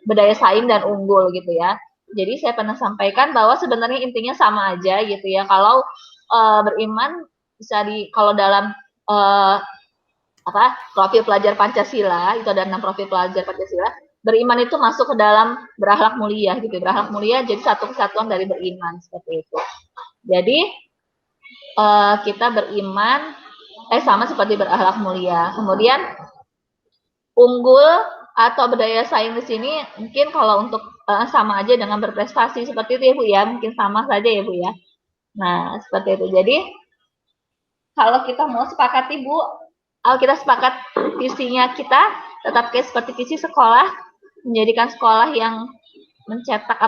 berdaya saing dan unggul gitu ya. Jadi saya pernah sampaikan bahwa sebenarnya intinya sama aja gitu ya. Kalau beriman bisa kalau dalam profil pelajar Pancasila, itu ada 6 profil pelajar Pancasila, beriman itu masuk ke dalam berakhlak mulia gitu. Berakhlak mulia jadi satu kesatuan dari beriman seperti itu. Jadi kita beriman sama seperti berakhlak mulia. Kemudian unggul atau berdaya saing di sini mungkin kalau untuk sama aja dengan berprestasi seperti itu ya Bu ya, mungkin sama saja ya Bu ya. Nah, seperti itu. Jadi kalau kita mau sepakati Bu, kalau kita sepakat visinya kita tetap kayak seperti visi sekolah, menjadikan sekolah yang mencetak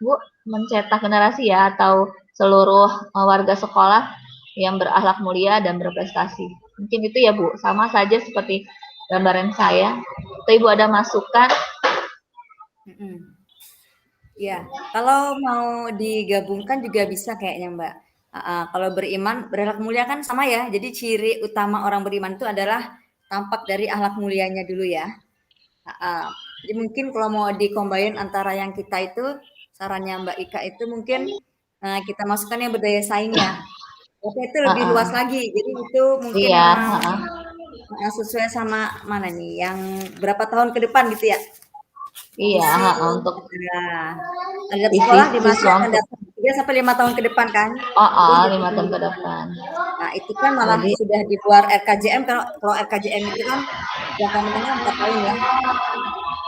Bu, mencetak generasi ya atau seluruh warga sekolah yang berakhlak mulia dan berprestasi. Mungkin itu ya Bu, sama saja seperti gambaran saya. Atau Ibu ada masukan? Ya, kalau mau digabungkan juga bisa kayaknya Mbak. Kalau beriman, berakhlak mulia kan sama ya. Jadi ciri utama orang beriman itu adalah tampak dari akhlak mulianya dulu ya. Jadi mungkin kalau mau dikombain antara yang kita itu, sarannya Mbak Ika itu mungkin kita masukkan yang berdaya saingnya. Oke, itu lebih luas lagi. Jadi itu mungkin Iya, memang sesuai sama mana nih, yang berapa tahun ke depan gitu ya. Iya, untuk ada sekolah di masa yang akan datang 3 sampai 5 tahun ke depan kan. 5 tahun ke depan. Nah, itu kan malah Jadi, sudah di luar RKJM, kalau RKJM itu kan jangka menengah 4 tahun ya.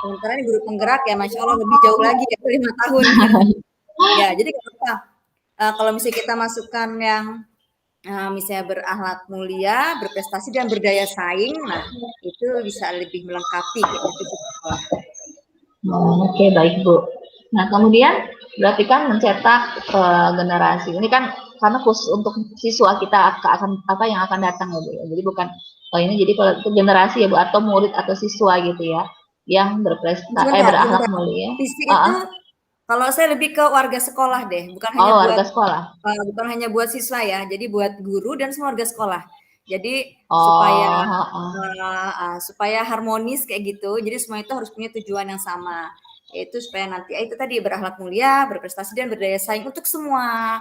Sementara ini guru penggerak ya, Masya Allah lebih jauh lagi ya, 5 tahun. Ya, jadi apa? Kalau misalnya kita masukkan yang misalnya berakhlak mulia, berprestasi dan berdaya saing, nah itu bisa lebih melengkapi gitu sekolah. Oke, baik Bu. Nah, kemudian berarti kan mencetak generasi. Ini kan karena khusus untuk siswa kita akan yang akan datang ya Bu. Jadi bukan ini jadi kalau itu generasi ya Bu atau murid atau siswa gitu ya yang berakhlak mulia. Visi itu kalau saya lebih ke warga sekolah deh, bukan hanya buat warga sekolah. Bukan hanya buat siswa ya. Jadi buat guru dan semua warga sekolah. Jadi supaya harmonis kayak gitu. Jadi semua itu harus punya tujuan yang sama, yaitu supaya nanti itu tadi berakhlak mulia, berprestasi dan berdaya saing untuk semua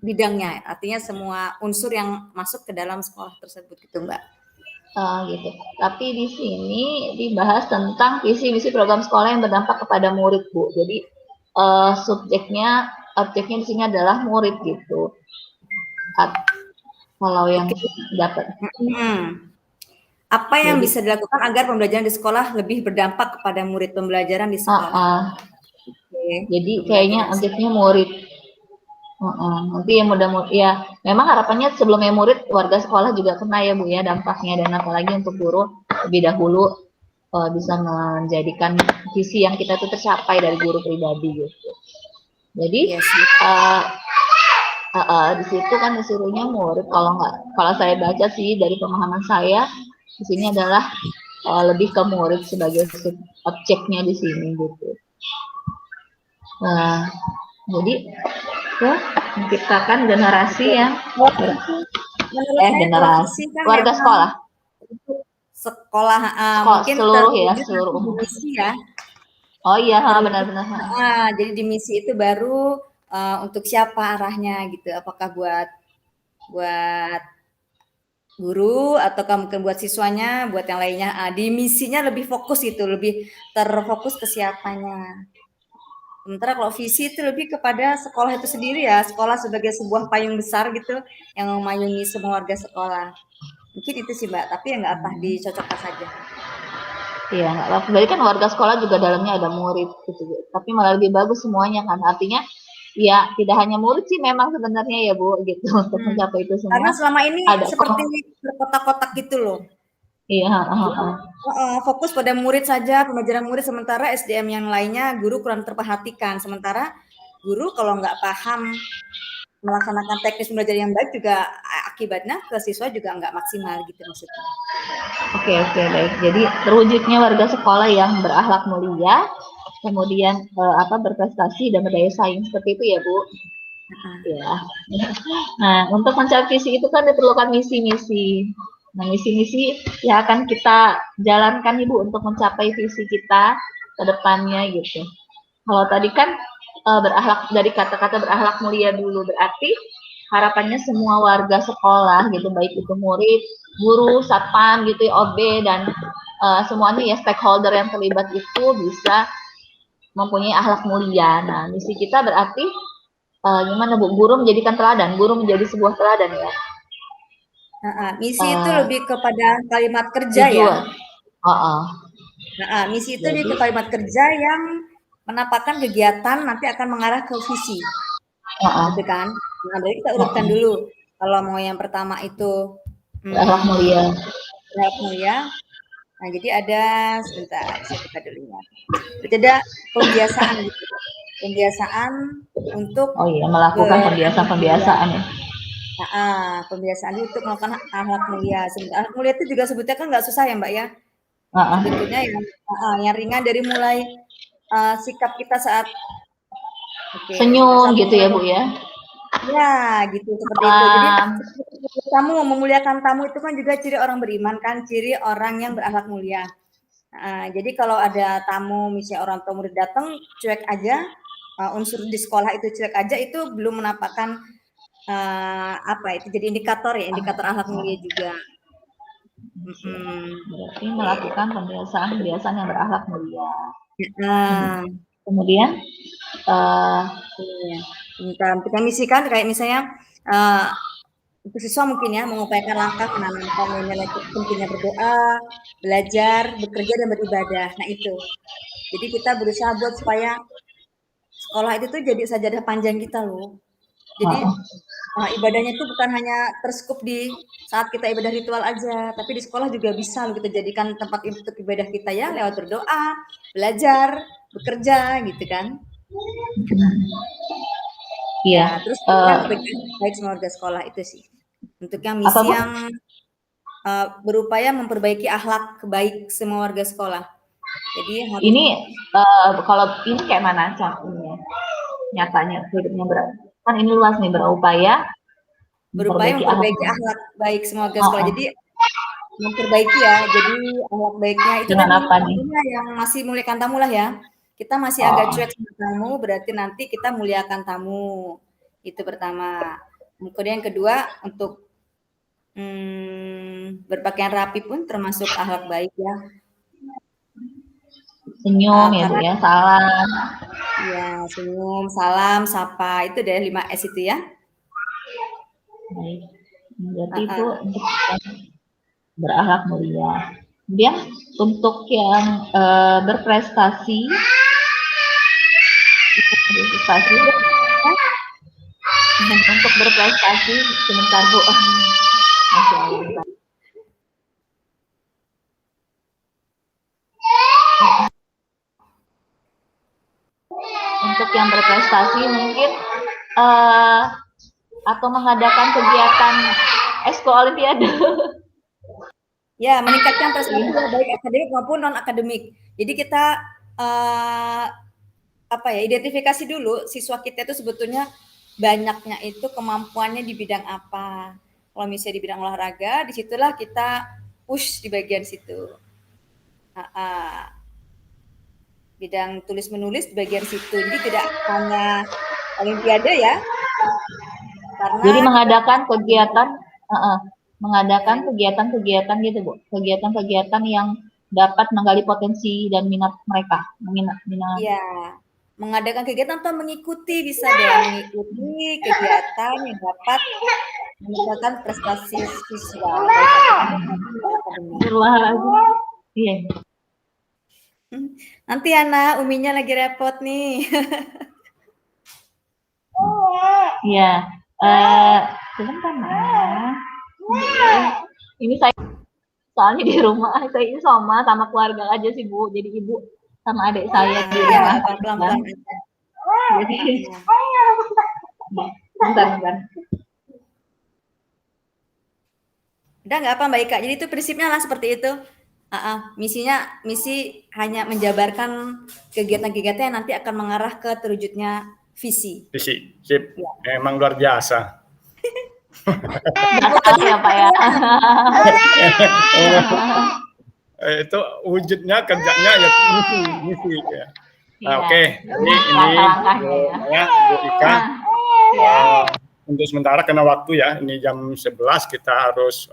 bidangnya. Artinya semua unsur yang masuk ke dalam sekolah tersebut gitu, Mbak. Gitu. Tapi di sini dibahas tentang visi misi program sekolah yang berdampak kepada murid Bu. Jadi objeknya di sini adalah murid gitu. Kalau yang dapat. Apa yang bisa dilakukan agar pembelajaran di sekolah lebih berdampak kepada murid pembelajaran di sekolah? Jadi kayaknya objeknya murid. Nanti yang mudah ya memang harapannya sebelumnya murid warga sekolah juga kena ya Bu ya dampaknya, dan apalagi untuk guru lebih dahulu bisa menjadikan visi yang kita itu tercapai dari guru pribadi gitu. Jadi di situ kan disuruhnya murid, kalau saya baca sih dari pemahaman saya di sini adalah lebih ke murid sebagai objeknya di sini gitu. Jadi menciptakan generasi yang generasi warga sekolah mungkin seluruh ya, seluruh umum ya. Oh iya, benar-benar. Jadi di misi itu baru untuk siapa arahnya gitu, apakah buat guru atau mungkin buat siswanya, buat yang lainnya. Di misinya lebih fokus gitu, lebih terfokus ke siapanya. Sementara kalau visi itu lebih kepada sekolah itu sendiri ya, sekolah sebagai sebuah payung besar gitu yang memayungi semua warga sekolah. Mungkin itu sih Mbak, tapi ya nggak apa, dicocokkan saja. Iya, nggak apa-apa. Berarti kan warga sekolah juga dalamnya ada murid gitu, tapi malah lebih bagus semuanya kan. Artinya ya tidak hanya murid sih memang sebenarnya ya Bu gitu untuk mencapai itu semua. Karena selama ini ada seperti berkotak-kotak gitu loh. Iya. Fokus pada murid saja, pembelajaran murid, sementara SDM yang lainnya guru kurang terperhatikan. Sementara guru kalau nggak paham melaksanakan teknis pembelajaran yang baik juga akibatnya ke siswa juga nggak maksimal gitu maksudnya. Oke, baik. Jadi terwujudnya warga sekolah yang berakhlak mulia, kemudian berprestasi dan berdaya saing seperti itu ya Bu. Ya. Nah, untuk mencapai visi itu kan diperlukan misi-misi. Nah, misi-misi yang akan kita jalankan Ibu untuk mencapai visi kita ke depannya gitu. Kalau tadi kan berakhlak, dari kata-kata berakhlak mulia dulu, berarti harapannya semua warga sekolah gitu, baik itu murid, guru, satpam gitu, OB dan semuanya ya stakeholder yang terlibat itu bisa mempunyai akhlak mulia. Nah, misi kita berarti gimana Bu? Guru menjadikan teladan, guru menjadi sebuah teladan ya. Misi itu lebih kepada kalimat kerja ya. Tujuan. Misi itu lebih ke kalimat kerja yang menampakkan kegiatan nanti akan mengarah ke visi. Gitu kan. Nah, jadi kita urutkan dulu. Kalau mau yang pertama itu Akhlak mulia. Akhlak mulia. Nah, jadi ada sebentar, saya buka dulu ya. Jadi ada pembiasaan gitu. Pembiasaan untuk melakukan pembiasaan ya. Pembiasaan untuk melakukan akhlak mulia. Akhlak mulia itu juga sebetulnya kan nggak susah ya Mbak ya. Sebetulnya yang ringan dari mulai sikap kita saat senyum gitu ya Bu ya. Ya, gitu seperti itu. Jadi tamu, memuliakan tamu itu kan juga ciri orang beriman kan, ciri orang yang berakhlak mulia. Jadi kalau ada tamu, misalnya orang tua murid datang, cuek aja, unsur di sekolah itu cuek aja, itu belum menampakkan itu jadi indikator ya, indikator akhlak mulia juga. Berarti melakukan pembiasaan yang berakhlak mulia. Kemudian kita misikan kayak misalnya untuk siswa mungkin ya mengupayakan langkah menanamkan nilai pentingnya berdoa, belajar, bekerja dan beribadah. Nah itu. Jadi kita berusaha buat supaya sekolah itu tuh jadi sajadah panjang kita loh. Jadi ibadahnya itu bukan hanya terskup di saat kita ibadah ritual aja, tapi di sekolah juga bisa loh kita jadikan tempat untuk ibadah kita ya lewat berdoa, belajar, bekerja gitu kan. Iya. Terus baik semua warga sekolah itu sih. Untuk yang misi yang berupaya memperbaiki akhlak baik semua warga sekolah. Jadi ini kalau ini kayak mana contohnya? Nyatanya hidupnya kan ini luas nih, berupaya memperbaiki akhlak baik semua warga sekolah. Jadi memperbaiki ya. Jadi akhlak baiknya itu tadi yang masih muliakan tamu lah ya. Kita masih agak cuek sama tamu, berarti nanti kita muliakan tamu. Itu pertama. Kemudian yang kedua untuk berpakaian rapi pun termasuk akhlak baik ya. Senyum ya Bu ya, salam. Iya, senyum, salam, sapa, itu deh 5S itu ya. Baik. Berarti itu untuk berakhlak mulia. Kemudian untuk yang berprestasi, untuk berprestasi sebentar Bu. Masya Allah. Untuk yang berprestasi mungkin atau mengadakan kegiatan Esko Olimpiade. Ya, meningkatkan prestasi baik akademik maupun non akademik. Jadi kita identifikasi dulu siswa kita itu sebetulnya banyaknya itu kemampuannya di bidang apa. Kalau misalnya di bidang olahraga, disitulah kita push di bagian situ. Bidang tulis menulis di bagian situ. Jadi tidak hanya olimpiade ya. Karena jadi mengadakan kegiatan gitu Bu. Kegiatan-kegiatan yang dapat menggali potensi dan minat mereka. Iya. Mengadakan kegiatan atau mengikuti bisa deh mengikuti kegiatan yang dapat meningkatkan prestasi siswa. Iya. Nanti Ana, Uminya lagi repot nih. Iya. Sebentar Nah. Ini saya soalnya di rumah saya ini sama keluarga aja sih Bu. Jadi ibu sama adik saya di rumah. Pelan-pelan. Jadi bentar. Udah nggak apa Mbak Ika? Jadi itu prinsipnya lah seperti itu. Misi hanya menjabarkan kegiatan-kegiatan yang nanti akan mengarah ke terwujudnya visi. Visi, sip. Ya. Emang luar biasa. Nggak tahu ya Pak ya. Itu wujudnya kerjanya ya misi ya. Nah, oke. Ini langkah-langkahnya ya. Bu Ika. Untuk sementara karena waktu ya, ini jam 11 kita harus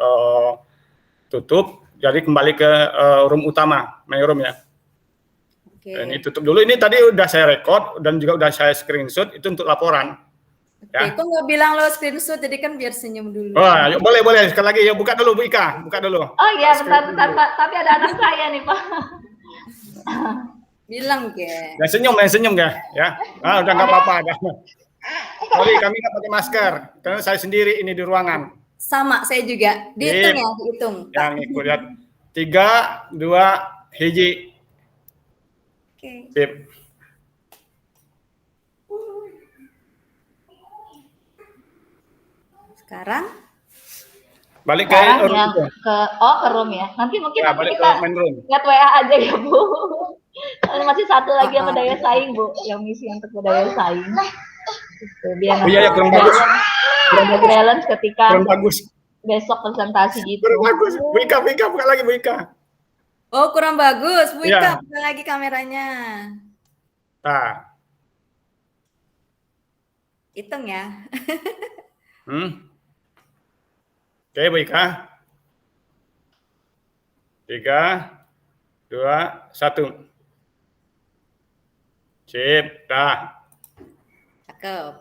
tutup. Jadi kembali ke room utama, main room ya. Oke. Ini tutup dulu. Ini tadi udah saya record dan juga udah saya screenshot. Itu untuk laporan. Ya. Kok nggak bilang lo screenshot, jadi kan biar senyum dulu. Oh, ayo, boleh sekali lagi ya, buka dulu Bu Ika, buka dulu. Oh iya, bentar Pak, tapi ada anak saya nih Pak. Bilang ke. Yang senyum ya. Ah, udah nggak apa-apa. Sorry, kami nggak pakai masker karena saya sendiri ini di ruangan. Sama, saya juga. Dihitung ya, dihitung. Yang ikut lihat 3, 2, 1. Oke. Sip. Sekarang balik ke room ya, ke room ya. Nanti mungkin ya, nanti balik kita ke main room. lihat WA aja ya Bu. Masih satu lagi yang daya saing Bu, yang misi untuk daya saing. Gitu, biar iya, kurang bagus. Balance ketika kurang bagus. Besok presentasi gitu. Kurang bagus. Bu Ika, buka lagi Bu Ika. Oh, kurang bagus. Bu Ika, buka lagi kameranya. Nah. Hitung ya. Oke, Bu Ika. 3, 2, 1. Sip, dah. Cakep.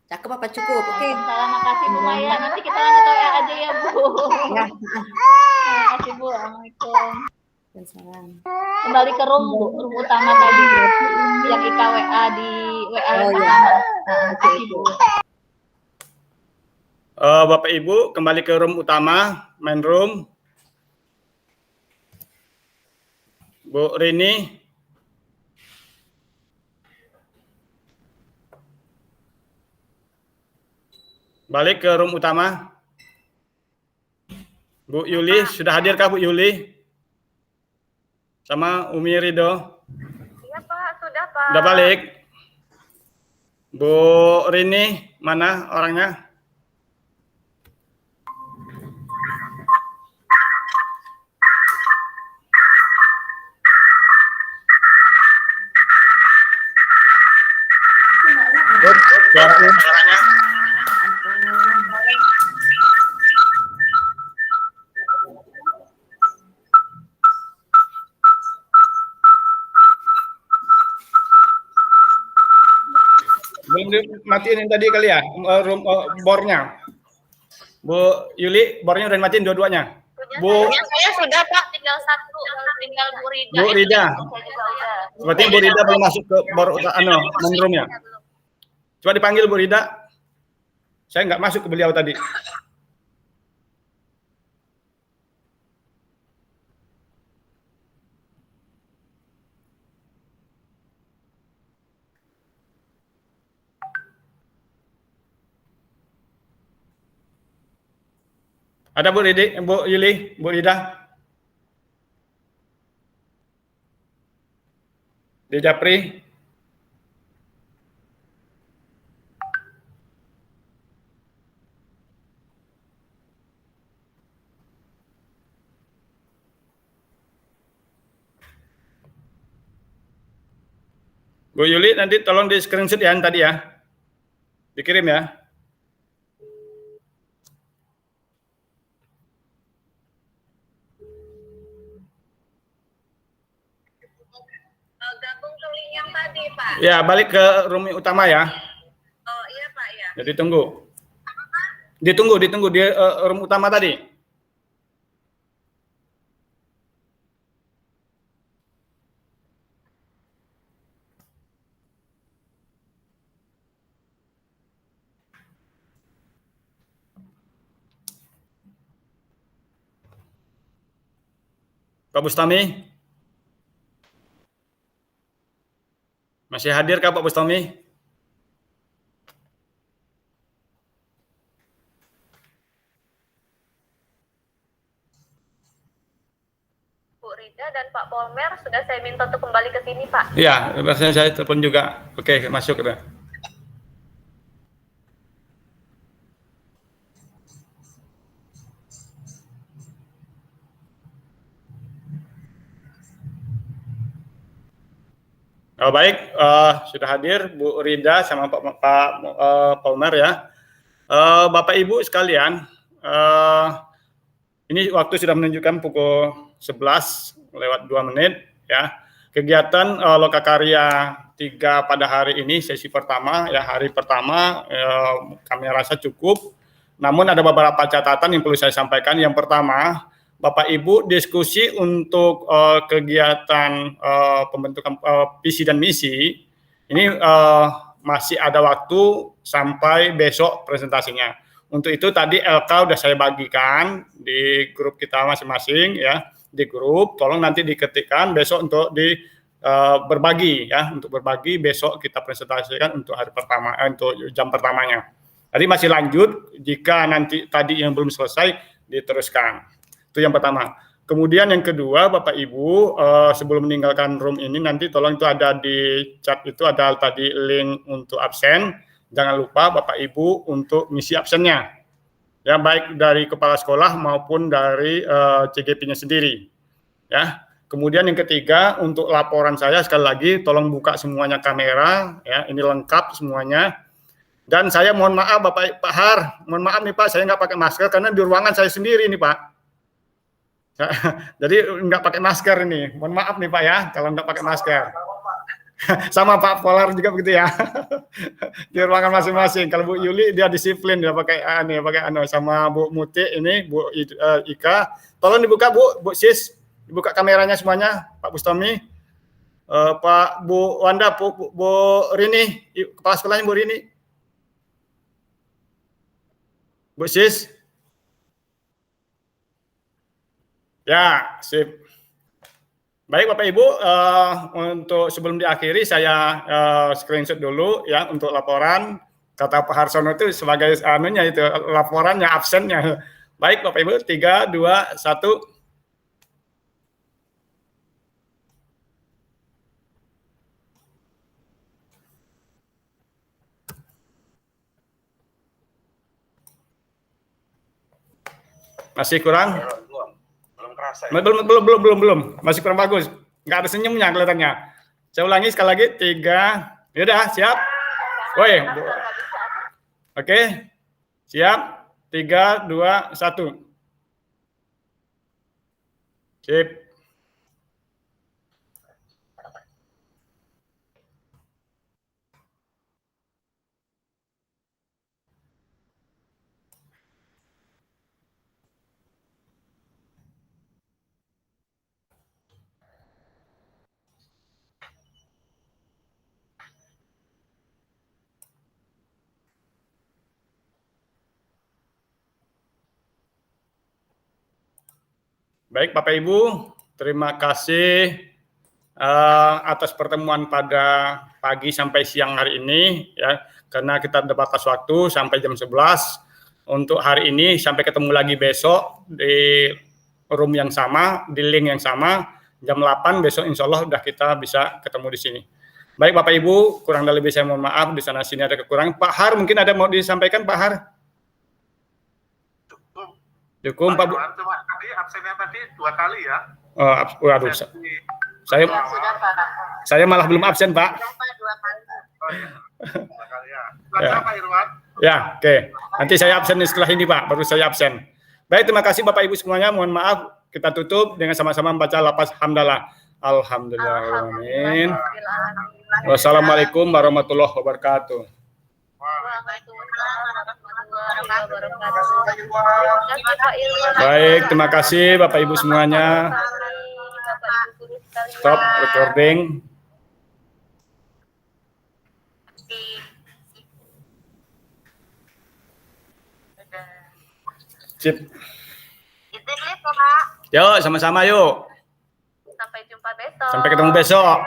Cakep apa cukup? Oke. Terima kasih Bu Maya. Nanti kita lanjut WA aja ya Bu. Ya. Terima kasih Bu. Assalamualaikum. Salam. Kembali ke room Bu, room utama tadi yang Ika WA di WA yang pertama. Oke Bu. Bapak Ibu kembali ke room utama, main room. Bu Rini. Balik ke room utama. Bu Yuli, sudah hadirkah Bu Yuli? Sama Umi Ridho? Iya Pak, sudah Pak. Sudah balik. Bu Rini, mana orangnya? Suaranya. Belum dimatiin yang tadi kali ya, bornya. Bu Yuli, bornya udah dimatiin dua-duanya. Bu, saya sudah Pak, tinggal satu, tinggal Bu Rida. Bu Rida. Seperti Bu Rida belum masuk ke bor main room-nya. Coba dipanggil Bu Rida. Saya nggak masuk ke beliau tadi. Ada Bu Ridi, Bu Yuli, Bu Rida? Di Japri? Bu Yuli, nanti tolong di screenshot ya tadi ya. Dikirim ya. Gabung ke link yang tadi Pak. Ya, balik ke room utama ya. Oh iya Pak ya. Jadi tunggu. Ditunggu di room utama tadi. Pak Bustami? Masih hadir kah Pak Bustami? Bu Rida dan Pak Polmer sudah saya minta untuk kembali ke sini Pak. Iya, rasanya saya telepon juga. Oke, masuk udah. Oh, baik, sudah hadir Bu Rida sama Pak Palmer ya. Bapak Ibu sekalian, ini waktu sudah menunjukkan pukul 11 lewat 2 menit ya. Kegiatan Lokakarya 3 pada hari ini sesi pertama ya, hari pertama kami rasa cukup. Namun ada beberapa catatan yang perlu saya sampaikan. Yang pertama, Bapak Ibu diskusi untuk kegiatan pembentukan visi dan misi ini masih ada waktu sampai besok presentasinya. Untuk itu tadi LK udah saya bagikan di grup kita masing-masing ya, di grup. Tolong nanti diketikkan besok untuk berbagi ya, untuk berbagi besok kita presentasikan untuk hari pertama, untuk jam pertamanya. Tadi masih lanjut, jika nanti tadi yang belum selesai diteruskan. Itu yang pertama. Kemudian yang kedua, Bapak Ibu, sebelum meninggalkan room ini nanti tolong itu ada di chat itu ada tadi link untuk absen. Jangan lupa Bapak Ibu untuk ngisi absennya. Ya, baik dari kepala sekolah maupun dari CGP-nya sendiri. Ya. Kemudian yang ketiga, untuk laporan saya sekali lagi tolong buka semuanya kamera ya, ini lengkap semuanya. Dan saya mohon maaf Pak Har, mohon maaf nih Pak, saya nggak pakai masker karena di ruangan saya sendiri nih Pak. Jadi nggak pakai masker ini. Mohon maaf nih Pak ya, kalau nggak pakai masker. Sama Pak Polar juga begitu ya. Di ruangan masing-masing. Kalau Bu Yuli dia disiplin, dia pakai sama Bu Muti ini, Bu Ika. Tolong dibuka Bu Sis, dibuka kameranya semuanya, Pak Bustami, Pak Bu Wanda, Bu Rini, kepala sekolahnya Bu Rini. Bu Sis. Ya, sip. Baik Bapak Ibu, untuk sebelum diakhiri saya screenshot dulu ya untuk laporan. Kata Pak Harsono itu sebagai itu laporannya, absennya. Baik Bapak Ibu, 3, 2, 1. Masih kurang? Belum kerasa ya? Belum. Masih kurang bagus. Nggak ada senyumnya kelihatannya. Saya ulangi sekali lagi. 3. Yaudah, siap? Woi. Oke. Siap? 3, 2, 1. Sip. Baik Bapak Ibu, terima kasih atas pertemuan pada pagi sampai siang hari ini ya, karena kita ada batas waktu sampai jam 11 untuk hari ini, sampai ketemu lagi besok di room yang sama, di link yang sama, jam 8 besok insya Allah udah kita bisa ketemu di sini. Baik Bapak Ibu, kurang dan lebih saya mohon maaf, di sana sini ada kekurangan. Pak Har mungkin ada mau disampaikan Pak Har? Cukup Pak Bu. Tadi absennya tadi 2 kali ya. Waduh, saya malah belum absen Pak. Oh iya. 2 kali ya. Pak Irwan. Ya, oke. Nanti saya absen setelah ini Pak, baru saya absen. Baik, terima kasih Bapak Ibu semuanya. Mohon maaf, kita tutup dengan sama-sama membaca lafaz hamdalah. Alhamdulillah. Amin. Wassalamualaikum warahmatullahi wabarakatuh. Baik, terima kasih Bapak Ibu semuanya. Stop recording. Sip. Yuk, sama-sama yuk. Sampai jumpa besok. Sampai ketemu besok.